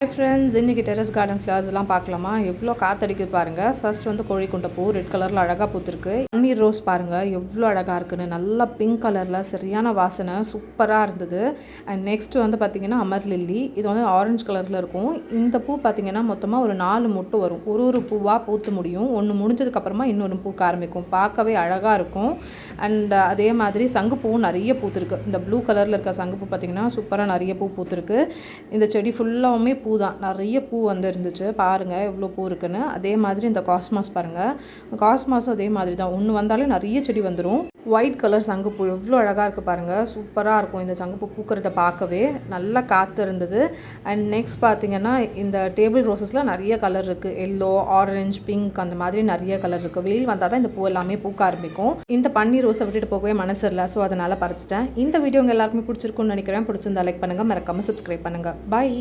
Hi friends, இன்றைக்கி terrace garden ஃப்ளவர்ஸ்லாம் பார்க்கலாமா? எவ்வளோ காற்றடிக்குது பாருங்கள். ஃபர்ஸ்ட் வந்து கோழிக்கொண்ட பூ ரெட் கலரில் அழகாக பூத்துருக்கு. பன்னீர் ரோஸ் பாருங்கள் எவ்வளோ அழகாக இருக்குன்னு, நல்லா பிங்க் கலரில் சரியான வாசனை சூப்பராக இருந்தது. அண்ட் நெக்ஸ்ட் வந்து பார்த்திங்கன்னா அமர் லில்லி, இது வந்து ஆரஞ்சு கலரில் இருக்கும். இந்த பூ பார்த்திங்கன்னா மொத்தமாக ஒரு 4 மொட்டு வரும். ஒரு பூவாக பூத்து முடியும். ஒன்று முடிஞ்சதுக்கப்புறமா இன்னொன்று பூக்க ஆரம்பிக்கும். பார்க்கவே அழகாக இருக்கும். அண்ட் அதே மாதிரி சங்குப்பூவும் நிறைய பூத்துருக்கு. இந்த ப்ளூ கலரில் இருக்க சங்குப்பூ பார்த்திங்கன்னா சூப்பராக நிறைய பூ பூத்துருக்கு. இந்த செடி ஃபுல்லாகவுமே பூ தான், நிறைய பூ வந்து இருந்துச்சு. பாருங்கள் எவ்வளோ பூ இருக்குன்னு. அதே மாதிரி இந்த காஸ்மாஸ் பாருங்கள், காஸ்மாஸும் அதே மாதிரி தான். ஒன்று வந்தாலே நிறைய செடி வந்துடும். ஒயிட் கலர் சங்குப்பூ எவ்வளோ அழகாக இருக்குது பாருங்கள். சூப்பராக இருக்கும் இந்த சங்குப்பூ பூக்கிறத பார்க்கவே. நல்லா காற்று இருந்தது. அண்ட் நெக்ஸ்ட் பார்த்திங்கன்னா இந்த டேபிள் ரோசஸில் நிறைய கலர் இருக்குது. எல்லோ, ஆரஞ்சு, பிங்க் அந்த மாதிரி நிறைய கலர் இருக்குது. வெயில் வந்தால் தான் இந்த பூ எல்லாமே பூக்க ஆரம்பிக்கும். இந்த பன்னீர் ரோஸை விட்டுட்டு போகவே மனசு இல்லை. ஸோ அதனால் பறிச்சிட்டேன். இந்த வீடியோ உங்கள் எல்லாருக்குமே பிடிச்சிருக்குன்னு நினைக்கிறேன். பிடிச்சிருந்தா லைக் பண்ணுங்கள், மறக்காமல் சப்ஸ்கிரைப் பண்ணுங்கள். பாய்.